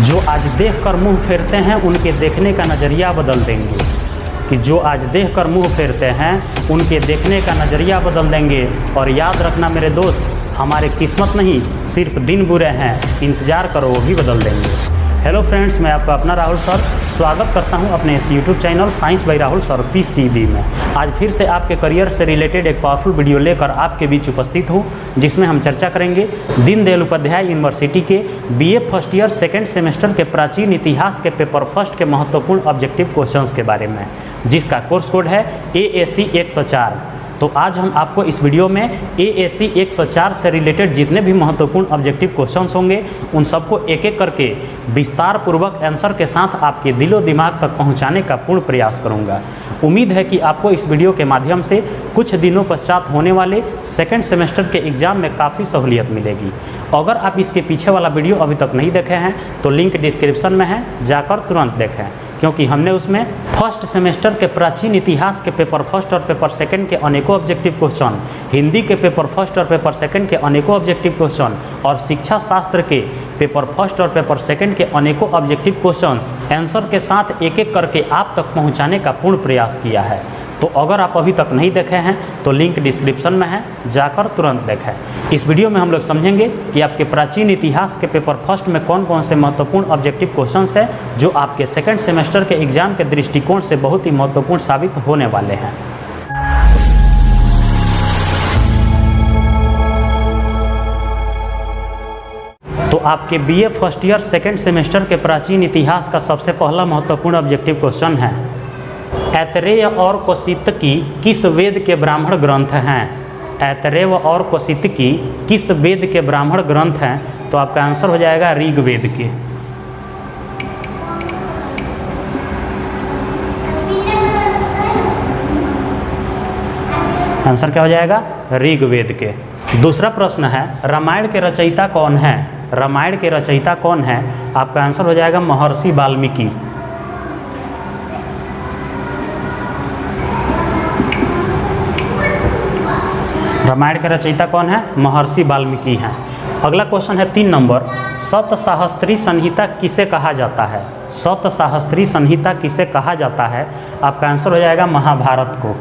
जो आज देखकर मुंह फेरते हैं उनके देखने का नज़रिया बदल देंगे। कि जो आज देखकर मुंह फेरते हैं उनके देखने का नज़रिया बदल देंगे। और याद रखना मेरे दोस्त, हमारे किस्मत नहीं सिर्फ दिन बुरे हैं, इंतज़ार करो वो भी बदल देंगे। हेलो फ्रेंड्स, मैं आपका अपना राहुल सर स्वागत करता हूं अपने इस YouTube channel science by Rahul sir PCB में। आज फिर से आपके करियर से रिलेटेड एक पावरफुल वीडियो लेकर आपके बीच उपस्थित हूं, जिसमें हम चर्चा करेंगे दीनदयाल उपाध्याय यूनिवर्सिटी के BA first year second semester के प्राचीन इतिहास के पेपर फर्स्ट के महत्वपूर्ण ऑब्जेक्टिव क्वेश्चंस के बारे में, जिसका कोर्स कोड है AAC 104। तो आज हम आपको इस वीडियो में AAC 104 से रिलेटेड जितने भी महत्वपूर्ण ऑब्जेक्टिव क्वेश्चंस होंगे उन सबको एक एक करके विस्तार पूर्वक आंसर के साथ आपके दिलो दिमाग तक पहुंचाने का पूर्ण प्रयास करूंगा। उम्मीद है कि आपको इस वीडियो के माध्यम से कुछ दिनों पश्चात होने वाले सेकेंड सेमेस्टर के एग्ज़ाम में काफ़ी सहूलियत मिलेगी। अगर आप इसके पीछे वाला वीडियो अभी तक नहीं देखे हैं तो लिंक डिस्क्रिप्शन में है, जाकर तुरंत देखें, क्योंकि हमने उसमें फर्स्ट सेमेस्टर के प्राचीन इतिहास के पेपर फर्स्ट और पेपर सेकंड के अनेकों ऑब्जेक्टिव क्वेश्चन, हिंदी के पेपर फर्स्ट और पेपर सेकंड के अनेकों ऑब्जेक्टिव क्वेश्चन और शिक्षा शास्त्र के पेपर फर्स्ट और पेपर सेकंड के अनेकों ऑब्जेक्टिव क्वेश्चंस आंसर के साथ एक एक करके आप तक पहुंचाने का पूर्ण प्रयास किया है। तो अगर आप अभी तक नहीं देखे हैं तो लिंक डिस्क्रिप्शन में है, जाकर तुरंत देखें। इस वीडियो में हम लोग समझेंगे कि आपके प्राचीन इतिहास के पेपर फर्स्ट में कौन कौन से महत्वपूर्ण ऑब्जेक्टिव क्वेश्चंस हैं जो आपके सेकंड सेमेस्टर के एग्जाम के दृष्टिकोण से बहुत ही महत्वपूर्ण साबित होने वाले हैं। तो आपके BA first year second semester के प्राचीन इतिहास का सबसे पहला महत्वपूर्ण ऑब्जेक्टिव क्वेश्चन है, ऐतरेय और कौशितकी किस वेद के ब्राह्मण ग्रंथ हैं? ऐतरेय और कौशितकी किस वेद के ब्राह्मण ग्रंथ हैं? तो आपका आंसर हो जाएगा ऋग्वेद के। आंसर क्या हो जाएगा? ऋग्वेद के। दूसरा प्रश्न है, रामायण के रचयिता कौन है? रामायण के रचयिता कौन है? आपका आंसर हो जाएगा महर्षि वाल्मीकि। रामायण के रचयिता कौन है? महर्षि वाल्मीकि हैं। अगला क्वेश्चन है 3 नंबर, सप्तसाहस्त्री संहिता किसे कहा जाता है? सप्तसाहस्त्री संहिता किसे कहा जाता है? आपका आंसर हो जाएगा महाभारत को।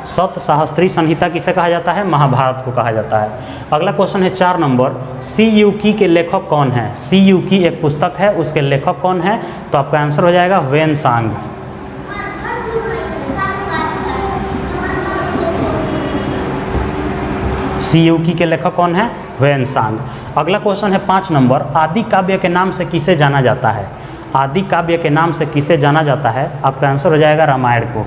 सप्तसाहस्त्री संहिता किसे कहा जाता है? महाभारत को कहा जाता है। अगला क्वेश्चन है 4 नंबर, सी यू की के लेखक कौन है? सी यू की एक पुस्तक है, उसके लेखक कौन है? तो आपका आंसर हो जाएगा वेनसांग। सी यू की के लेखक कौन है? वेनसांग। अगला क्वेश्चन है 5 नंबर, आदि काव्य के नाम से किसे जाना जाता है? आदि काव्य के नाम से किसे जाना जाता है? आपका आंसर हो जाएगा रामायण को।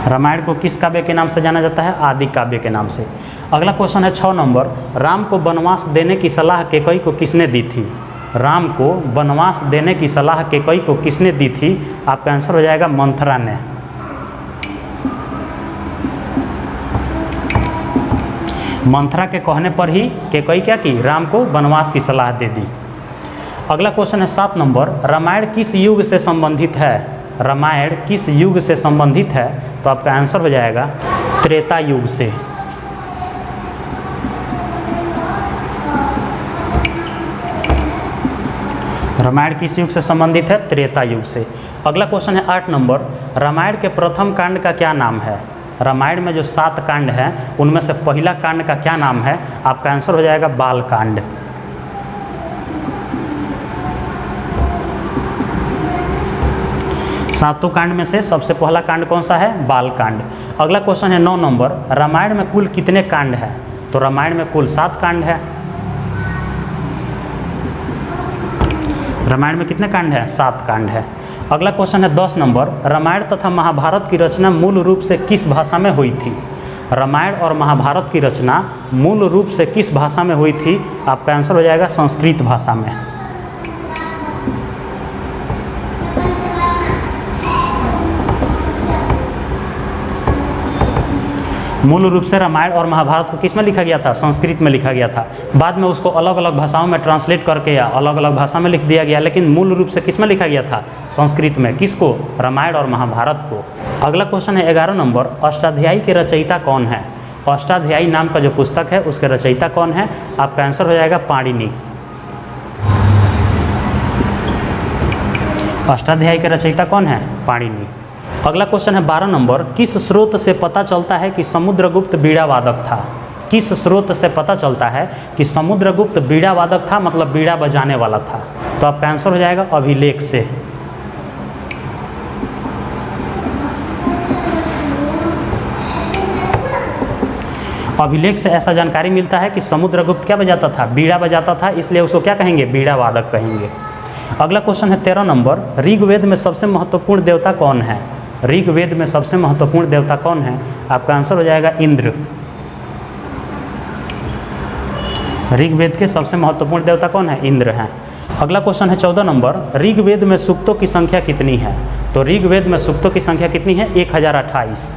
रामायण को किस काव्य के नाम से जाना जाता है? आदि काव्य के नाम से। अगला क्वेश्चन है 6 नंबर, राम को वनवास देने की सलाह कैकेयी को किसने दी थी? राम को वनवास देने की सलाह कैकेयी को किसने दी थी? आपका आंसर हो जाएगा मंथरा ने। मंथरा के कहने पर ही कैकेयी क्या की? राम को वनवास की सलाह दे दी। अगला क्वेश्चन है 7 नंबर, रामायण किस युग से संबंधित है? रामायण किस युग से संबंधित है? तो आपका आंसर हो जाएगा त्रेता युग से। रामायण किस युग से संबंधित है? त्रेता युग से। अगला क्वेश्चन है 8 नंबर, रामायण के प्रथम कांड का क्या नाम है? रामायण में जो 7 कांड हैं उनमें से पहला कांड का क्या नाम है? आपका आंसर हो जाएगा बाल कांड। सातों कांड में से सबसे पहला कांड कौन सा है? बाल कांड। अगला क्वेश्चन है 9 नंबर, रामायण में कुल कितने कांड हैं? तो रामायण में कुल 7 कांड है। रामायण में कितने कांड हैं? 7 कांड है। अगला क्वेश्चन है 10 नंबर, रामायण तथा महाभारत की रचना मूल रूप से किस भाषा में हुई थी? रामायण और महाभारत की रचना मूल रूप से किस भाषा में हुई थी? आपका आंसर हो जाएगा संस्कृत भाषा में। मूल रूप से रामायण और महाभारत को किस में लिखा गया था? संस्कृत में लिखा गया था। बाद में उसको अलग अलग भाषाओं में ट्रांसलेट करके या अलग अलग भाषा में लिख दिया गया, लेकिन मूल रूप से किस में लिखा गया था? संस्कृत में। किसको? रामायण और महाभारत को। अगला क्वेश्चन है 11 नंबर, अष्टाध्यायी के रचयिता कौन है? अष्टाध्यायी नाम का जो पुस्तक है उसके रचयिता कौन है? आपका आंसर हो जाएगा पाणिनि। अष्टाध्यायी के रचयिता कौन है? पाणिनि। अगला क्वेश्चन है 12 नंबर, किस स्रोत से पता चलता है कि समुद्रगुप्त बीड़ा वादक था? किस स्रोत से पता चलता है कि समुद्रगुप्त बीड़ा वादक था, मतलब बीड़ा बजाने वाला था? तो आपका आंसर हो जाएगा अभिलेख से। अभिलेख से ऐसा जानकारी मिलता है कि समुद्रगुप्त क्या बजाता था? बीड़ा बजाता था, इसलिए उसको क्या कहेंगे? बीड़ा वादक कहेंगे। अगला क्वेश्चन है 13 नंबर, ऋग्वेद में सबसे महत्वपूर्ण देवता कौन है? ऋग्वेद में सबसे महत्वपूर्ण देवता कौन है? आपका आंसर हो जाएगा इंद्र। ऋग्वेद के सबसे महत्वपूर्ण देवता कौन है? इंद्र हैं। अगला क्वेश्चन है 14 नंबर, ऋग्वेद में सूक्तों की संख्या कितनी है? तो ऋग्वेद में सूक्तों की संख्या कितनी है? 1028।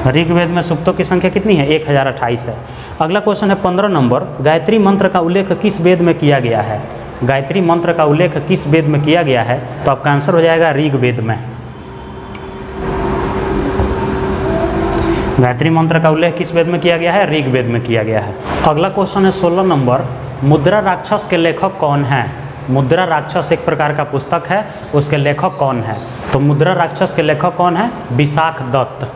ऋग्वेद में सूक्तों की संख्या कितनी है? 1028 है। अगला क्वेश्चन है 15 नंबर, गायत्री मंत्र का उल्लेख किस वेद में किया गया है? गायत्री मंत्र का उल्लेख किस वेद में किया गया है? तो आपका आंसर हो जाएगा ऋग्वेद में। गायत्री मंत्र का उल्लेख किस वेद में किया गया है? ऋग्वेद में किया गया है। अगला क्वेश्चन है 16 नंबर, मुद्रा राक्षस के लेखक कौन है? मुद्रा राक्षस एक प्रकार का पुस्तक है, उसके लेखक कौन है? तो मुद्रा राक्षस के लेखक कौन है? विशाख दत्त।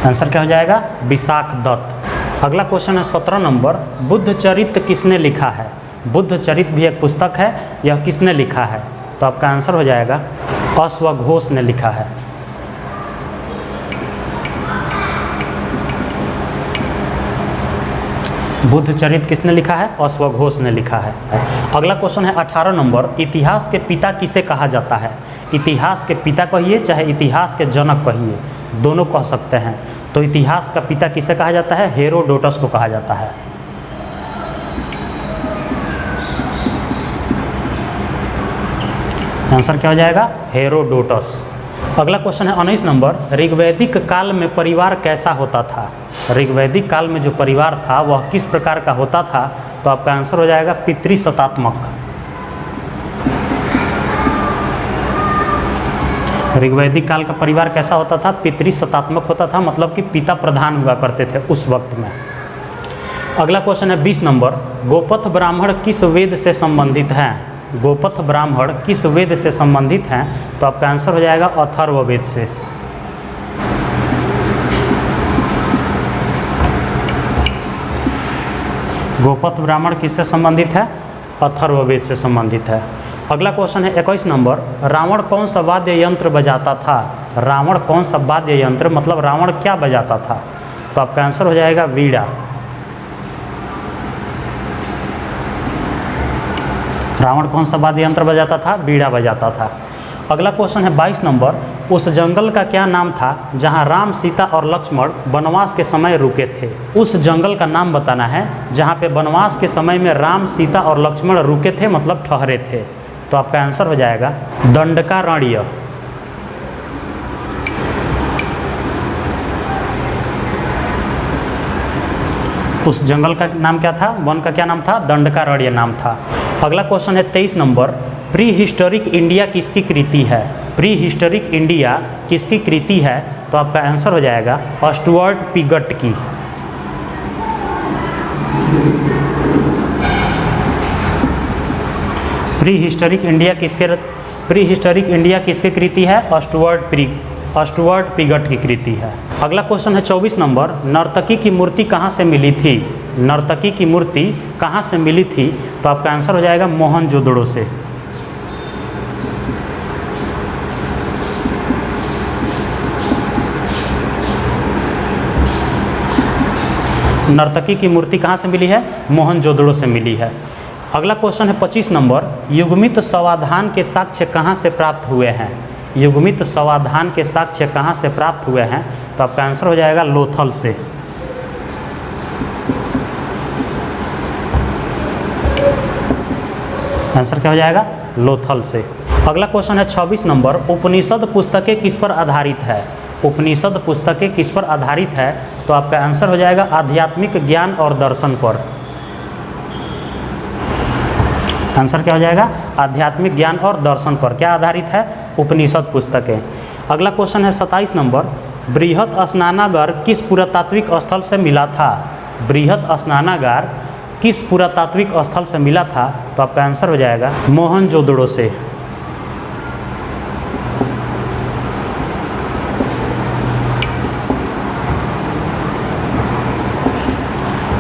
आंसर क्या हो जाएगा? विशाख दत्त। अगला क्वेश्चन है 17 नंबर, बुद्ध चरित्र किसने लिखा है? बुद्ध चरित्र भी एक पुस्तक है, यह किसने लिखा है? तो आपका आंसर हो जाएगा अश्वघोष ने लिखा है। बुद्ध चरित्र किसने लिखा है? अश्वघोष ने लिखा है। अगला क्वेश्चन है 18 नंबर, इतिहास के पिता किसे कहा जाता है? इतिहास के पिता कहिए चाहे इतिहास के जनक कहिए, दोनों कह सकते हैं। तो इतिहास का पिता किसे कहा जाता है? हेरोडोटस को कहा जाता है। आंसर क्या हो जाएगा? हेरोडोटस। अगला क्वेश्चन है 19 नंबर, ऋग्वैदिक काल में परिवार कैसा होता था? ऋग्वैदिक काल में जो परिवार था वह किस प्रकार का होता था? तो आपका आंसर हो जाएगा पितृसत्तात्मक। ऋग्वैदिक काल का परिवार कैसा होता था? पितृसत्तात्मक होता था, मतलब कि पिता प्रधान हुआ करते थे उस वक्त में। अगला क्वेश्चन है 20 नंबर, गोपथ ब्राह्मण किस वेद से संबंधित है? गोपथ ब्राह्मण किस वेद से संबंधित हैं? तो आपका आंसर हो जाएगा अथर्ववेद से। गोपथ ब्राह्मण किससे संबंधित है? अथर्ववेद से संबंधित है। अगला क्वेश्चन है 21 नंबर, रावण कौन सा वाद्य यंत्र बजाता था? रावण कौन सा वाद्य यंत्र, मतलब रावण क्या बजाता था? तो आपका आंसर हो जाएगा वीणा। रावण कौन सा वाद्य यंत्र बजाता था? बीड़ा बजाता था। अगला क्वेश्चन है 22 नंबर, उस जंगल का क्या नाम था जहां राम, सीता और लक्ष्मण वनवास के समय रुके थे? उस जंगल का नाम बताना है जहां पे वनवास के समय में राम, सीता और लक्ष्मण रुके थे, मतलब ठहरे थे। तो आपका आंसर हो जाएगा दंडकारण्य। उस जंगल का नाम क्या था? वन का क्या नाम था? दंडकारण्य नाम था। अगला क्वेश्चन है 23 नंबर, प्री हिस्टोरिक इंडिया किसकी कृति है? प्री हिस्टोरिक इंडिया किसकी कृति है? तो आपका आंसर हो जाएगा स्टुअर्ट पिगट की। प्री हिस्टोरिक इंडिया किसके कृति है? स्टुअर्ट पिगट की कृति है। अगला क्वेश्चन है 24 नंबर, नर्तकी की मूर्ति कहाँ से मिली थी? नर्तकी की मूर्ति कहाँ से मिली थी? तो आपका आंसर हो जाएगा मोहनजोदड़ो से। नर्तकी की मूर्ति कहाँ से मिली है? मोहनजोदड़ो से मिली है। अगला क्वेश्चन है 25 नंबर, युग्मित समाधान के साक्ष्य कहाँ से प्राप्त हुए हैं? युग्मित समाधान के साक्ष्य कहाँ से प्राप्त हुए हैं? तो आपका आंसर हो जाएगा लोथल से। आंसर क्या हो जाएगा? लोथल से। अगला क्वेश्चन है 26 नंबर, उपनिषद पुस्तकें किस पर आधारित है? उपनिषद पुस्तकें किस पर आधारित है? तो आपका आंसर हो जाएगा आध्यात्मिक ज्ञान और दर्शन पर। आंसर क्या हो जाएगा? आध्यात्मिक ज्ञान और दर्शन पर क्या आधारित है? उपनिषद पुस्तकें। अगला क्वेश्चन है 27 नंबर, बृहत स्नानागार किस पुरातात्विक स्थल से मिला था? बृहत स्नानागार किस पुरातात्विक स्थल से मिला था? तो आपका आंसर हो जाएगा मोहनजोदड़ो से।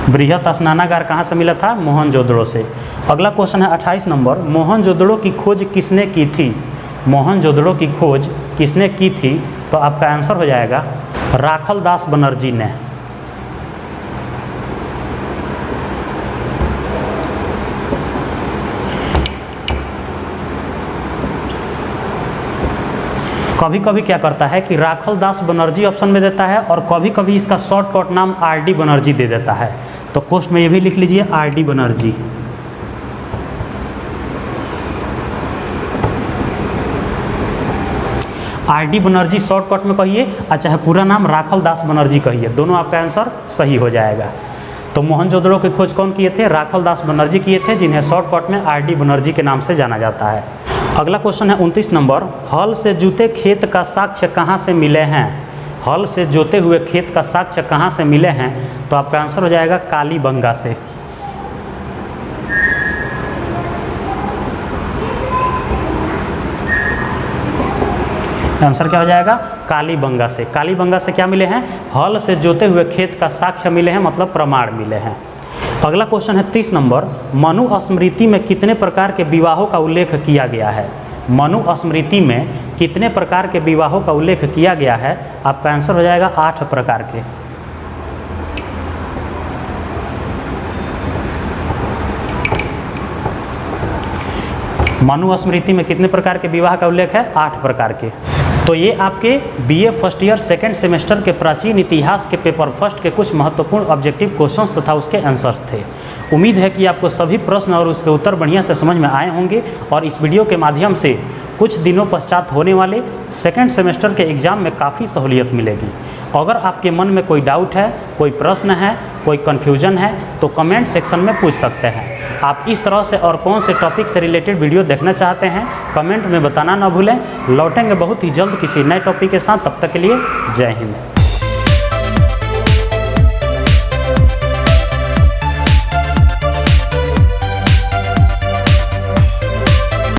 बृहत स्नानागार कहाँ से मिला था? मोहनजोदड़ो से। अगला क्वेश्चन है 28 नंबर, मोहनजोदड़ो की खोज किसने की थी? मोहनजोदड़ो की खोज किसने की थी? तो आपका आंसर हो जाएगा राखल दास बनर्जी ने। कभी कभी क्या करता है कि राखल दास बनर्जी ऑप्शन में देता है और कभी कभी इसका शॉर्टकट नाम आर.डी. बनर्जी दे देता है। तो क्वेश्चन में ये भी लिख लीजिए RD. Banerjee. RD. Banerjee shortcut में कहिए और चाहे पूरा नाम राखल दास बनर्जी कहिए, दोनों आपका आंसर सही हो जाएगा। तो मोहनजोदड़ो की खोज कौन किए थे? राखल दास बनर्जी किए थे, जिन्हें शॉर्टकट में आर.डी. बनर्जी के नाम से जाना जाता है। अगला क्वेश्चन है 29 नंबर, हल से जोते खेत का साक्ष्य कहाँ से मिले हैं? हल से जोते हुए खेत का साक्ष्य कहाँ से मिले हैं? तो आपका आंसर हो जाएगा कालीबंगा से। आंसर क्या हो जाएगा? कालीबंगा से। कालीबंगा से क्या मिले हैं? हल से जोते हुए खेत का साक्ष्य मिले हैं, मतलब प्रमाण मिले हैं। अगला क्वेश्चन है 30 नंबर, मनुस्मृति में कितने प्रकार के विवाहों का उल्लेख किया गया है? मनुस्मृति में कितने प्रकार के विवाहों का उल्लेख किया गया है? आपका आंसर हो जाएगा 8 प्रकार के। मनुस्मृति में कितने प्रकार के विवाह का उल्लेख है? 8 प्रकार के। तो ये आपके BA first year second semester के प्राचीन इतिहास के पेपर फर्स्ट के कुछ महत्वपूर्ण ऑब्जेक्टिव क्वेश्चंस तथा उसके आंसर्स थे। उम्मीद है कि आपको सभी प्रश्न और उसके उत्तर बढ़िया से समझ में आए होंगे और इस वीडियो के माध्यम से कुछ दिनों पश्चात होने वाले सेकेंड सेमेस्टर के एग्ज़ाम में काफ़ी सहूलियत मिलेगी। अगर आपके मन में कोई डाउट है, कोई प्रश्न है, कोई कन्फ्यूजन है तो कमेंट सेक्शन में पूछ सकते हैं। आप इस तरह से और कौन से टॉपिक से रिलेटेड वीडियो देखना चाहते हैं कमेंट में बताना ना भूलें। लौटेंगे बहुत ही जल्द किसी नए टॉपिक के साथ, तब तक के लिए जय हिंद।